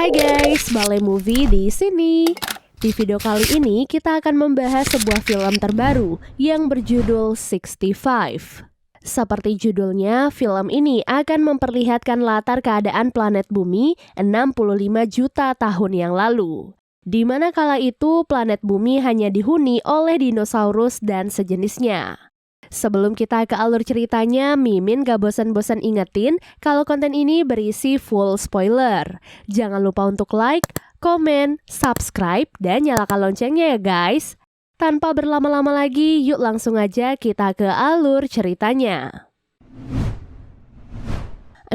Hai guys, Bale Movie di sini. Di video kali ini kita akan membahas sebuah film terbaru yang berjudul 65. Seperti judulnya, film ini akan memperlihatkan latar keadaan planet bumi 65 juta tahun yang lalu. Di mana kala itu planet bumi hanya dihuni oleh dinosaurus dan sejenisnya. Sebelum kita ke alur ceritanya, Mimin gak bosan-bosan ingetin kalau konten ini berisi full spoiler. Jangan lupa untuk like, komen, subscribe, dan nyalakan loncengnya ya guys. Tanpa berlama-lama lagi, yuk langsung aja kita ke alur ceritanya.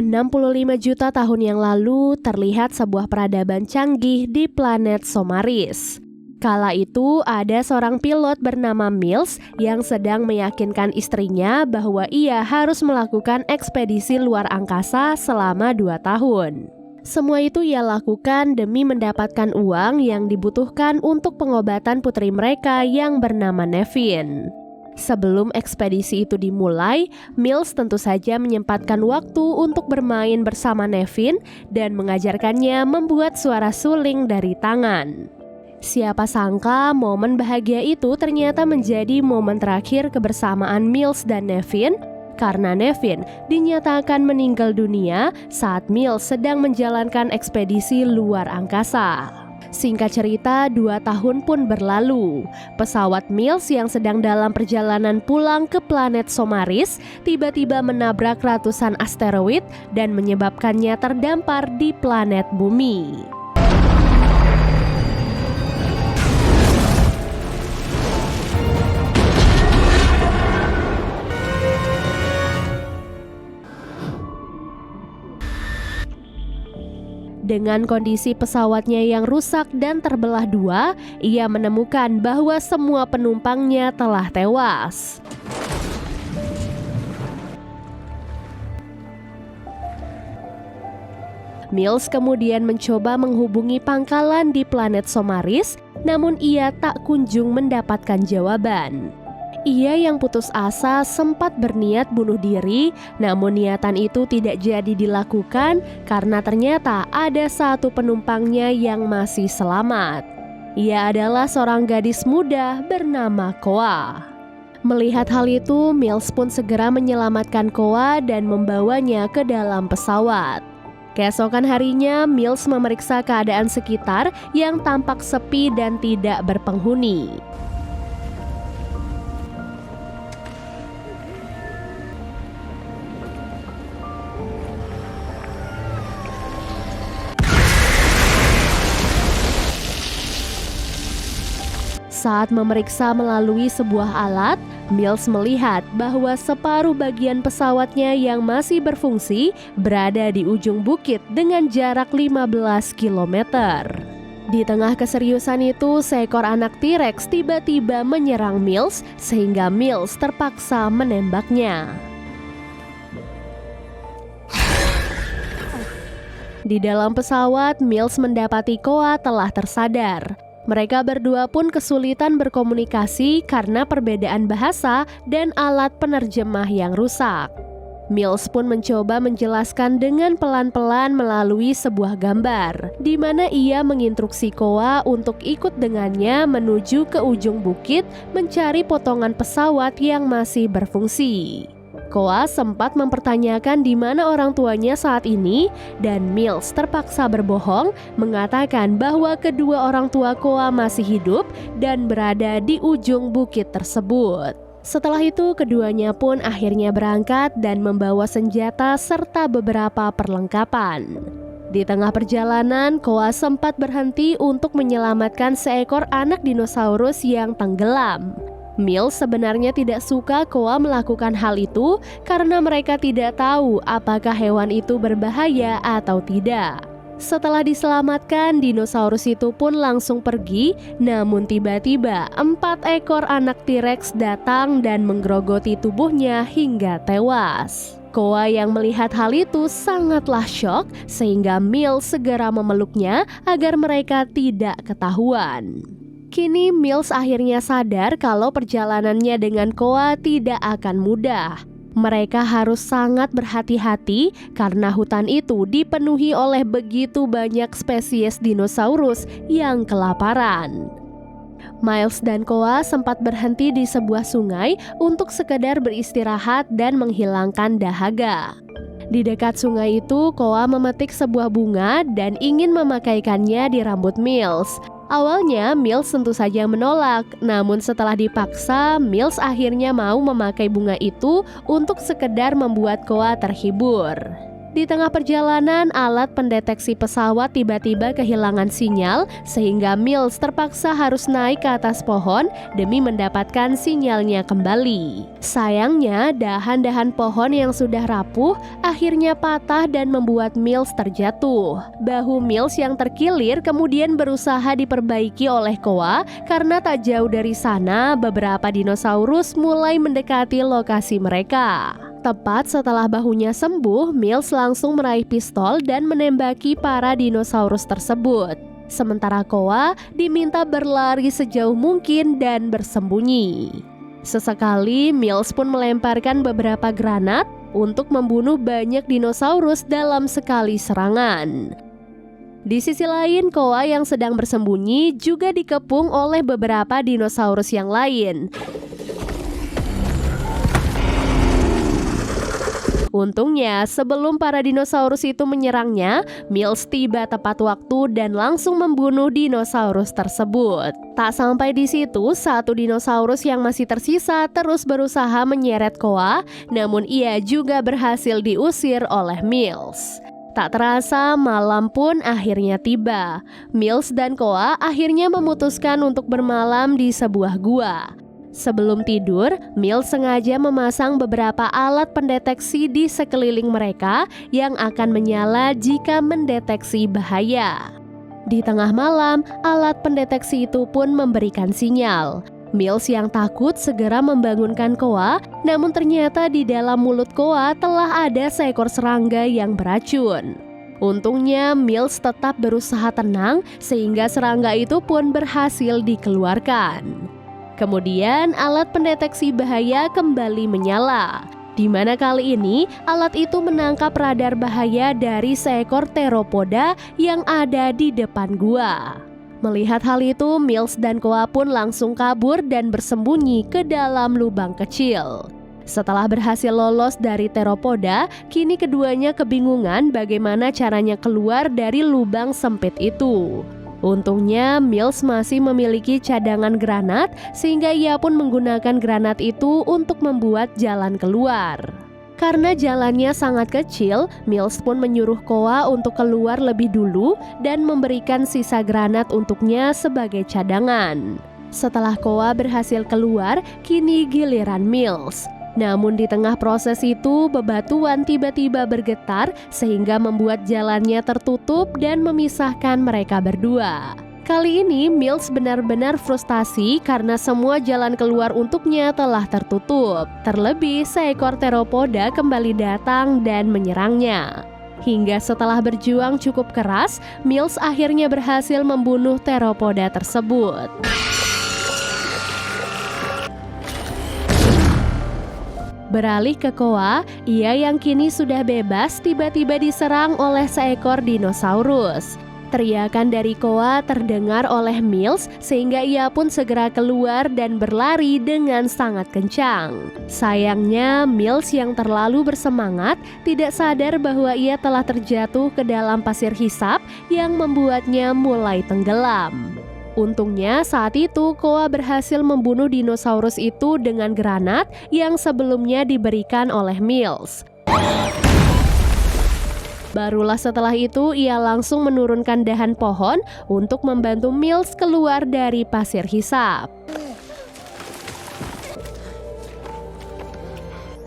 65 juta tahun yang lalu terlihat sebuah peradaban canggih di planet Somaris. Kala itu ada seorang pilot bernama Mills yang sedang meyakinkan istrinya bahwa ia harus melakukan ekspedisi luar angkasa selama 2 tahun. Semua itu ia lakukan demi mendapatkan uang yang dibutuhkan untuk pengobatan putri mereka yang bernama Nevin. Sebelum ekspedisi itu dimulai, Mills tentu saja menyempatkan waktu untuk bermain bersama Nevin dan mengajarkannya membuat suara suling dari tangan. Siapa sangka momen bahagia itu ternyata menjadi momen terakhir kebersamaan Mills dan Nevin karena Nevin dinyatakan meninggal dunia saat Mills sedang menjalankan ekspedisi luar angkasa. Singkat cerita, 2 tahun pun berlalu. Pesawat Mills yang sedang dalam perjalanan pulang ke planet Somaris tiba-tiba menabrak ratusan asteroid dan menyebabkannya terdampar di planet bumi. Dengan kondisi pesawatnya yang rusak dan terbelah 2, ia menemukan bahwa semua penumpangnya telah tewas. Mills kemudian mencoba menghubungi pangkalan di planet Somaris, namun ia tak kunjung mendapatkan jawaban. Ia yang putus asa sempat berniat bunuh diri, namun niatan itu tidak jadi dilakukan karena ternyata ada satu penumpangnya yang masih selamat. Ia adalah seorang gadis muda bernama Koa. Melihat hal itu, Mills pun segera menyelamatkan Koa dan membawanya ke dalam pesawat. Keesokan harinya, Mills memeriksa keadaan sekitar yang tampak sepi dan tidak berpenghuni. Saat memeriksa melalui sebuah alat, Mills melihat bahwa separuh bagian pesawatnya yang masih berfungsi berada di ujung bukit dengan jarak 15 km. Di tengah keseriusan itu, seekor anak T-Rex tiba-tiba menyerang Mills sehingga Mills terpaksa menembaknya. Di dalam pesawat, Mills mendapati Koa telah tersadar. Mereka berdua pun kesulitan berkomunikasi karena perbedaan bahasa dan alat penerjemah yang rusak. Mills pun mencoba menjelaskan dengan pelan-pelan melalui sebuah gambar, di mana ia menginstruksi Koa untuk ikut dengannya menuju ke ujung bukit mencari potongan pesawat yang masih berfungsi. Koa sempat mempertanyakan di mana orang tuanya saat ini dan Mills terpaksa berbohong mengatakan bahwa kedua orang tua Koa masih hidup dan berada di ujung bukit tersebut. Setelah itu keduanya pun akhirnya berangkat dan membawa senjata serta beberapa perlengkapan. Di tengah perjalanan, Koa sempat berhenti untuk menyelamatkan seekor anak dinosaurus yang tenggelam. Mills sebenarnya tidak suka Koa melakukan hal itu karena mereka tidak tahu apakah hewan itu berbahaya atau tidak. Setelah diselamatkan, dinosaurus itu pun langsung pergi, namun tiba-tiba 4 ekor anak T-Rex datang dan menggerogoti tubuhnya hingga tewas. Koa yang melihat hal itu sangatlah syok sehingga Mills segera memeluknya agar mereka tidak ketahuan. Kini Mills akhirnya sadar kalau perjalanannya dengan Koa tidak akan mudah. Mereka harus sangat berhati-hati karena hutan itu dipenuhi oleh begitu banyak spesies dinosaurus yang kelaparan. Miles dan Koa sempat berhenti di sebuah sungai untuk sekedar beristirahat dan menghilangkan dahaga. Di dekat sungai itu, Koa memetik sebuah bunga dan ingin memakaikannya di rambut Miles. Awalnya Miles tentu saja menolak, namun setelah dipaksa, Miles akhirnya mau memakai bunga itu untuk sekedar membuat Koa terhibur. Di tengah perjalanan, alat pendeteksi pesawat tiba-tiba kehilangan sinyal sehingga Miles terpaksa harus naik ke atas pohon demi mendapatkan sinyalnya kembali. Sayangnya, dahan-dahan pohon yang sudah rapuh akhirnya patah dan membuat Miles terjatuh. Bahu Miles yang terkilir kemudian berusaha diperbaiki oleh Koa karena tak jauh dari sana beberapa dinosaurus mulai mendekati lokasi mereka. Tepat setelah bahunya sembuh, Miles langsung meraih pistol dan menembaki para dinosaurus tersebut. Sementara Koa diminta berlari sejauh mungkin dan bersembunyi. Sesekali, Miles pun melemparkan beberapa granat untuk membunuh banyak dinosaurus dalam sekali serangan. Di sisi lain, Koa yang sedang bersembunyi juga dikepung oleh beberapa dinosaurus yang lain. Untungnya, sebelum para dinosaurus itu menyerangnya, Miles tiba tepat waktu dan langsung membunuh dinosaurus tersebut. Tak sampai di situ, satu dinosaurus yang masih tersisa terus berusaha menyeret Koa, namun ia juga berhasil diusir oleh Miles. Tak terasa, malam pun akhirnya tiba. Miles dan Koa akhirnya memutuskan untuk bermalam di sebuah gua. Sebelum tidur, Miles sengaja memasang beberapa alat pendeteksi di sekeliling mereka yang akan menyala jika mendeteksi bahaya. Di tengah malam, alat pendeteksi itu pun memberikan sinyal. Miles yang takut segera membangunkan Koa, namun ternyata di dalam mulut Koa telah ada seekor serangga yang beracun. Untungnya, Miles tetap berusaha tenang sehingga serangga itu pun berhasil dikeluarkan. Kemudian alat pendeteksi bahaya kembali menyala, di mana kali ini alat itu menangkap radar bahaya dari seekor teropoda yang ada di depan gua. Melihat hal itu, Miles dan Koa pun langsung kabur dan bersembunyi ke dalam lubang kecil. Setelah berhasil lolos dari teropoda, kini keduanya kebingungan bagaimana caranya keluar dari lubang sempit itu. Untungnya, Miles masih memiliki cadangan granat sehingga ia pun menggunakan granat itu untuk membuat jalan keluar. Karena jalannya sangat kecil, Miles pun menyuruh Koa untuk keluar lebih dulu dan memberikan sisa granat untuknya sebagai cadangan. Setelah Koa berhasil keluar, kini giliran Miles. Namun di tengah proses itu, bebatuan tiba-tiba bergetar sehingga membuat jalannya tertutup dan memisahkan mereka berdua. Kali ini Miles benar-benar frustasi karena semua jalan keluar untuknya telah tertutup. Terlebih seekor teropoda kembali datang dan menyerangnya. Hingga setelah berjuang cukup keras, Miles akhirnya berhasil membunuh teropoda tersebut. Beralih ke Koa, ia yang kini sudah bebas tiba-tiba diserang oleh seekor dinosaurus. Teriakan dari Koa terdengar oleh Miles sehingga ia pun segera keluar dan berlari dengan sangat kencang. Sayangnya, Miles yang terlalu bersemangat tidak sadar bahwa ia telah terjatuh ke dalam pasir hisap yang membuatnya mulai tenggelam. Untungnya saat itu Koa berhasil membunuh dinosaurus itu dengan granat yang sebelumnya diberikan oleh Miles. Barulah setelah itu ia langsung menurunkan dahan pohon untuk membantu Miles keluar dari pasir hisap.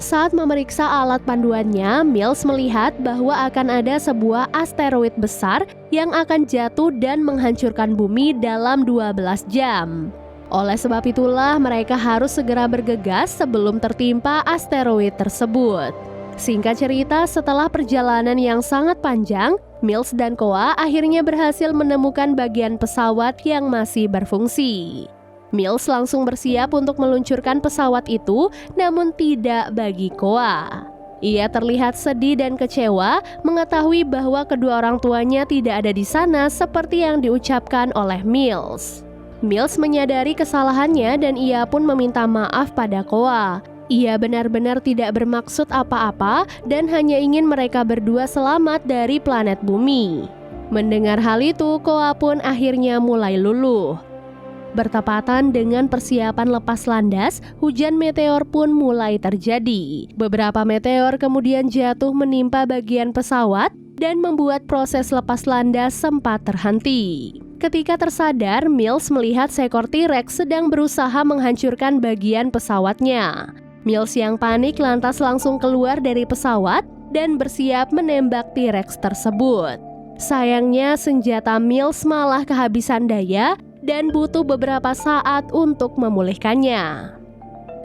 Saat memeriksa alat panduannya, Miles melihat bahwa akan ada sebuah asteroid besar yang akan jatuh dan menghancurkan bumi dalam 12 jam. Oleh sebab itulah mereka harus segera bergegas sebelum tertimpa asteroid tersebut. Singkat cerita, setelah perjalanan yang sangat panjang, Miles dan Koa akhirnya berhasil menemukan bagian pesawat yang masih berfungsi. Mills langsung bersiap untuk meluncurkan pesawat itu, namun tidak bagi Koa. Ia terlihat sedih dan kecewa mengetahui bahwa kedua orang tuanya tidak ada di sana seperti yang diucapkan oleh Mills. Mills menyadari kesalahannya dan ia pun meminta maaf pada Koa. Ia benar-benar tidak bermaksud apa-apa dan hanya ingin mereka berdua selamat dari planet bumi. Mendengar hal itu, Koa pun akhirnya mulai luluh. Bertepatan dengan persiapan lepas landas, hujan meteor pun mulai terjadi. Beberapa meteor kemudian jatuh menimpa bagian pesawat dan membuat proses lepas landas sempat terhenti. Ketika tersadar, Mills melihat seekor T-Rex sedang berusaha menghancurkan bagian pesawatnya. Mills yang panik lantas langsung keluar dari pesawat dan bersiap menembak T-Rex tersebut. Sayangnya senjata Mills malah kehabisan daya dan butuh beberapa saat untuk memulihkannya.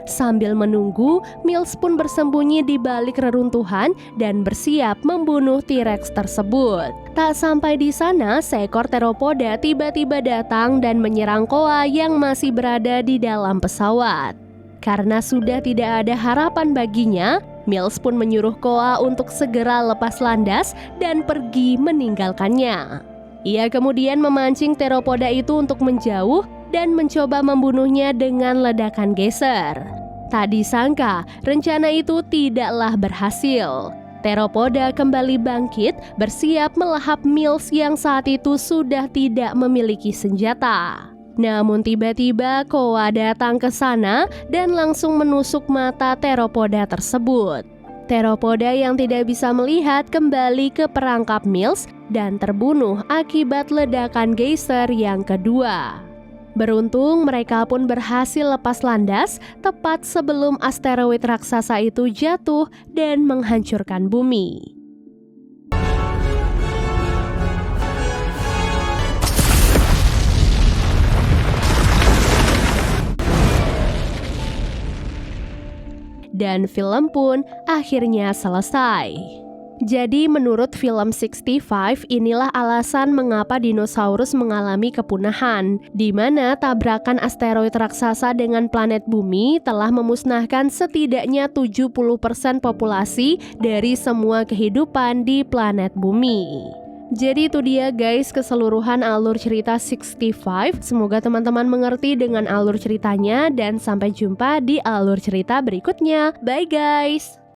Sambil menunggu, Mills pun bersembunyi di balik reruntuhan dan bersiap membunuh T-Rex tersebut. Tak sampai di sana, seekor teropoda tiba-tiba datang dan menyerang Koa yang masih berada di dalam pesawat. Karena sudah tidak ada harapan baginya, Mills pun menyuruh Koa untuk segera lepas landas dan pergi meninggalkannya. Ia kemudian memancing teropoda itu untuk menjauh dan mencoba membunuhnya dengan ledakan geyser. Tak disangka, rencana itu tidaklah berhasil. Teropoda kembali bangkit, bersiap melahap Mills yang saat itu sudah tidak memiliki senjata. Namun tiba-tiba Koa datang ke sana dan langsung menusuk mata teropoda tersebut. Teropoda yang tidak bisa melihat kembali ke perangkap Mills dan terbunuh akibat ledakan geyser yang kedua. Beruntung mereka pun berhasil lepas landas tepat sebelum asteroid raksasa itu jatuh dan menghancurkan bumi. Dan film pun akhirnya selesai. Jadi menurut film 65, inilah alasan mengapa dinosaurus mengalami kepunahan, di mana tabrakan asteroid raksasa dengan planet bumi telah memusnahkan setidaknya 70% populasi dari semua kehidupan di planet bumi. Jadi itu dia guys keseluruhan alur cerita 65. Semoga teman-teman mengerti dengan alur ceritanya dan sampai jumpa di alur cerita berikutnya. Bye guys!